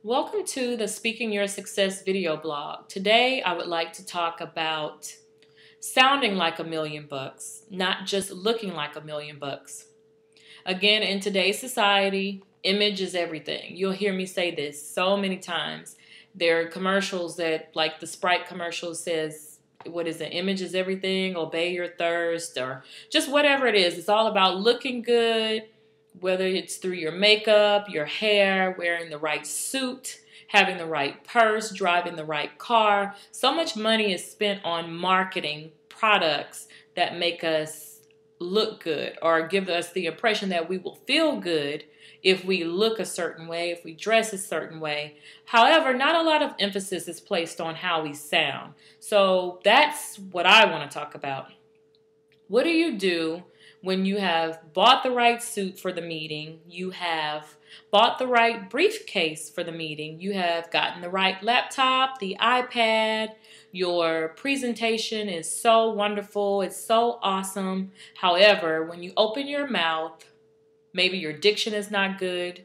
Welcome to the Speaking Your Success video blog. Today I would like to talk about sounding like a million bucks, not just looking like a million bucks. Again, in today's society, image is everything. You'll hear me say this so many times. There are commercials that, like the Sprite commercial says, what is it? Image is everything, obey your thirst, or just whatever it is. It's all about looking good. Whether it's through your makeup, your hair, wearing the right suit, having the right purse, driving the right car. So much money is spent on marketing products that make us look good or give us the impression that we will feel good if we look a certain way, if we dress a certain way. However, not a lot of emphasis is placed on how we sound. So that's what I want to talk about. What do you do when you have bought the right suit for the meeting, you have bought the right briefcase for the meeting, you have gotten the right laptop, the iPad, your presentation is so wonderful, it's so awesome. However, when you open your mouth, maybe your diction is not good,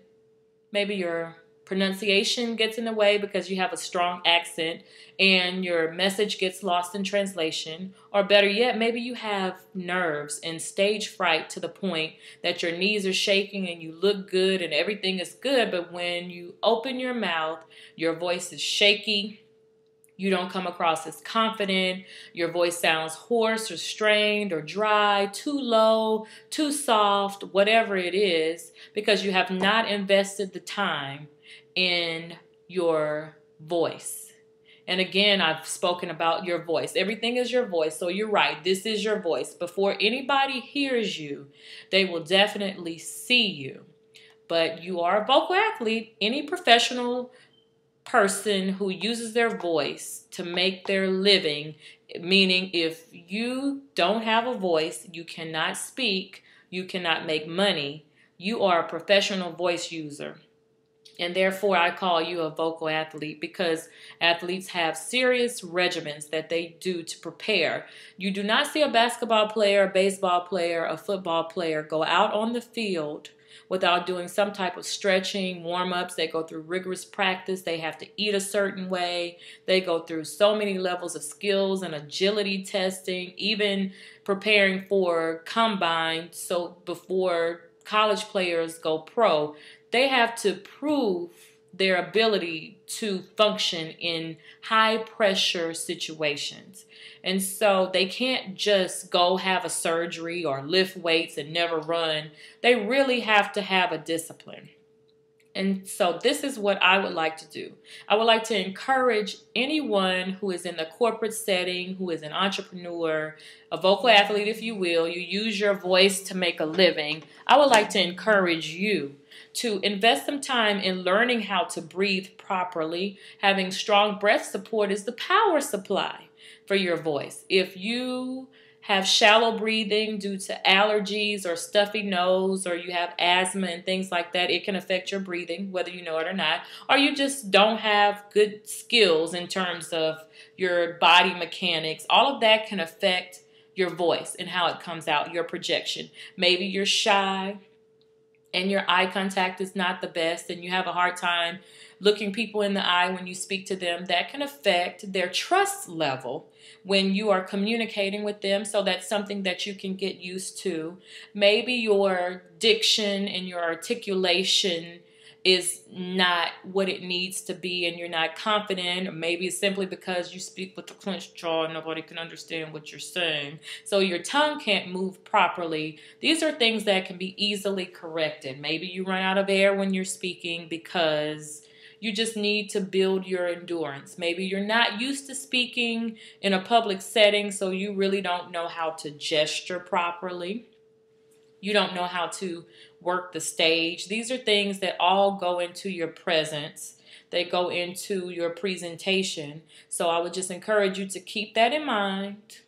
maybe your pronunciation gets in the way because you have a strong accent and your message gets lost in translation, or better yet, maybe you have nerves and stage fright to the point that your knees are shaking and you look good and everything is good, but when you open your mouth, your voice is shaky. You don't come across as confident. Your voice sounds hoarse or strained or dry, too low, too soft, whatever it is, because you have not invested the time in your voice. And again, I've spoken about your voice. Everything is your voice. So you're right. This is your voice. Before anybody hears you, they will definitely see you. But you are a vocal athlete. Any professional person who uses their voice to make their living, meaning if you don't have a voice, you cannot speak, you cannot make money, you are a professional voice user. And therefore, I call you a vocal athlete, because athletes have serious regimens that they do to prepare. You do not see a basketball player, a baseball player, a football player go out on the field without doing some type of stretching, warm-ups. They go through rigorous practice. They have to eat a certain way. They go through so many levels of skills and agility testing, even preparing for combine. So before college players go pro, they have to prove their ability to function in high pressure situations. And so they can't just go have a surgery or lift weights and never run. They really have to have a discipline. And so this is what I would like to do. I would like to encourage anyone who is in the corporate setting, who is an entrepreneur, a vocal athlete, if you will, you use your voice to make a living. I would like to encourage you to invest some time in learning how to breathe properly. Having strong breath support is the power supply for your voice. If you have shallow breathing due to allergies or stuffy nose, or you have asthma and things like that, it can affect your breathing, whether you know it or not. Or you just don't have good skills in terms of your body mechanics. All of that can affect your voice and how it comes out, your projection. Maybe you're shy and your eye contact is not the best and you have a hard time looking people in the eye when you speak to them. That can affect their trust level when you are communicating with them. So that's something that you can get used to. Maybe your diction and your articulation is not what it needs to be and you're not confident, or maybe it's simply because you speak with a clenched jaw and nobody can understand what you're saying. So your tongue can't move properly. These are things that can be easily corrected. Maybe you run out of air when you're speaking because you just need to build your endurance. Maybe you're not used to speaking in a public setting, so you really don't know how to gesture properly. You don't know how to work the stage. These are things that all go into your presence. They go into your presentation. So I would just encourage you to keep that in mind.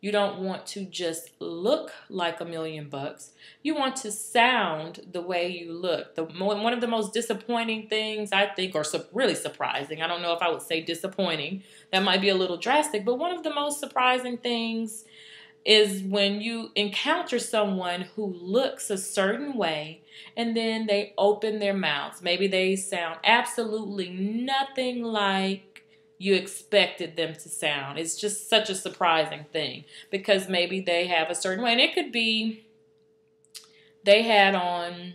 You don't want to just look like a million bucks. You want to sound the way you look. One of the most disappointing things, I think, or really surprising, I don't know if I would say disappointing. That might be a little drastic, but one of the most surprising things is when you encounter someone who looks a certain way and then they open their mouths. Maybe they sound absolutely nothing like you expected them to sound. It's just such a surprising thing because maybe they have a certain way. And it could be they had on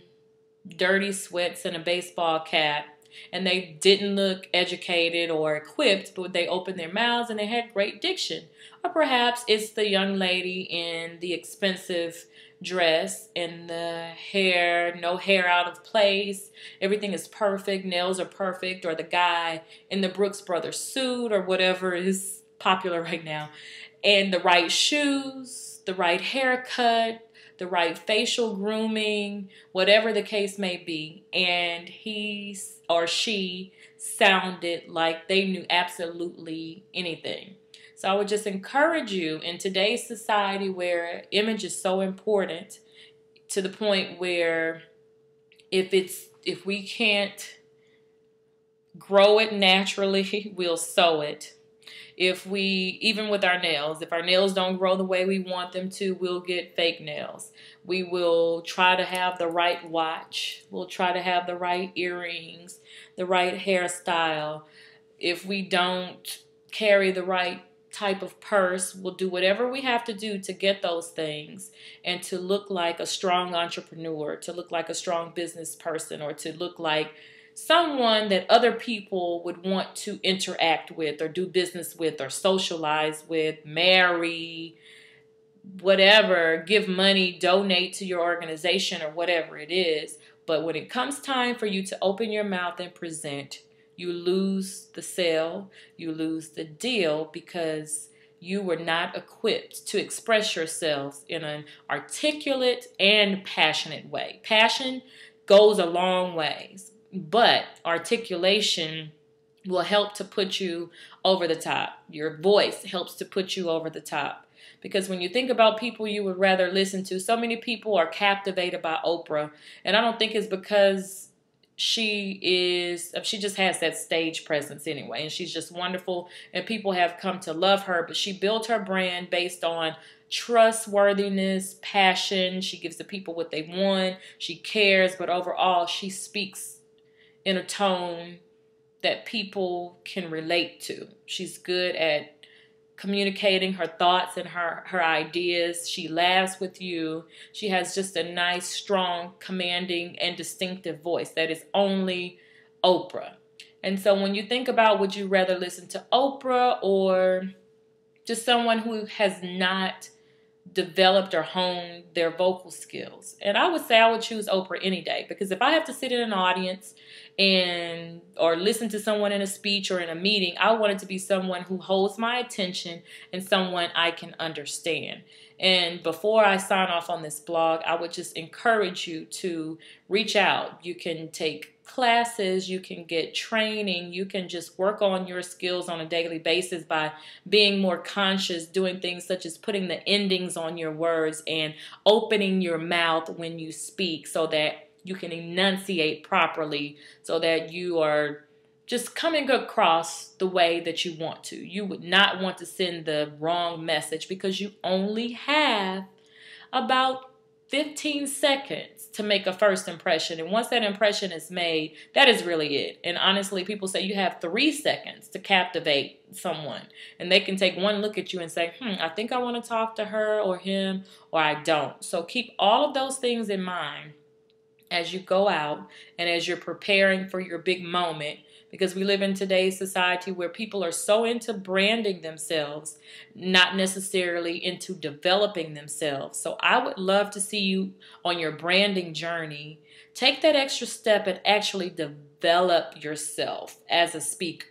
dirty sweats and a baseball cap and they didn't look educated or equipped, but they opened their mouths and they had great diction. Or perhaps it's the young lady in the expensive dress and the hair, no hair out of place. Everything is perfect. Nails are perfect. Or the guy in the Brooks Brothers suit or whatever is popular right now. And the right shoes, the right haircut, the right facial grooming, whatever the case may be. And he or she sounded like they knew absolutely anything. So I would just encourage you in today's society where image is so important to the point where if we can't grow it naturally, we'll sow it. Even with our nails, if our nails don't grow the way we want them to, we'll get fake nails. We will try to have the right watch. We'll try to have the right earrings, the right hairstyle. If we don't carry the right type of purse, we'll do whatever we have to do to get those things and to look like a strong entrepreneur, to look like a strong business person, or to look like someone that other people would want to interact with or do business with or socialize with, marry, whatever, give money, donate to your organization or whatever it is. But when it comes time for you to open your mouth and present, you lose the sale, you lose the deal because you were not equipped to express yourselves in an articulate and passionate way. Passion goes a long ways. But articulation will help to put you over the top. Your voice helps to put you over the top. Because when you think about people you would rather listen to, so many people are captivated by Oprah. And I don't think it's because she just has that stage presence anyway. And she's just wonderful. And people have come to love her. But she built her brand based on trustworthiness, passion. She gives the people what they want. She cares. But overall, she speaks in a tone that people can relate to. She's good at communicating her thoughts and her ideas. She laughs with you. She has just a nice, strong, commanding, and distinctive voice that is only Oprah. And so when you think about would you rather listen to Oprah or just someone who has not developed or honed their vocal skills? And I would say I would choose Oprah any day, because if I have to sit in an audience or listen to someone in a speech or in a meeting, I want it to be someone who holds my attention and someone I can understand. And before I sign off on this blog, I would just encourage you to reach out. You can take classes, you can get training, you can just work on your skills on a daily basis by being more conscious, doing things such as putting the endings on your words and opening your mouth when you speak so that you can enunciate properly, so that you are just coming across the way that you want to. You would not want to send the wrong message because you only have about 15 seconds to make a first impression. And once that impression is made, that is really it. And honestly, people say you have 3 seconds to captivate someone. And they can take one look at you and say, I think I want to talk to her or him, or I don't. So keep all of those things in mind as you go out and as you're preparing for your big moment, because we live in today's society where people are so into branding themselves, not necessarily into developing themselves. So I would love to see you on your branding journey. Take that extra step and actually develop yourself as a speaker.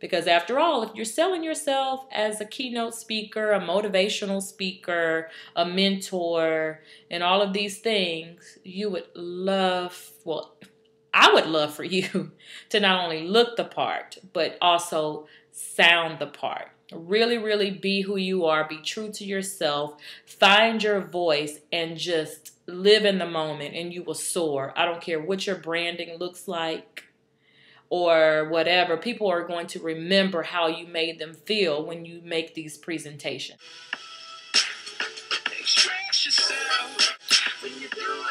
Because after all, if you're selling yourself as a keynote speaker, a motivational speaker, a mentor, and all of these things, you would love, I would love for you to not only look the part, but also sound the part. Really, really be who you are. Be true to yourself. Find your voice and just live in the moment and you will soar. I don't care what your branding looks like or whatever. People are going to remember how you made them feel when you make these presentations. Express yourself when you do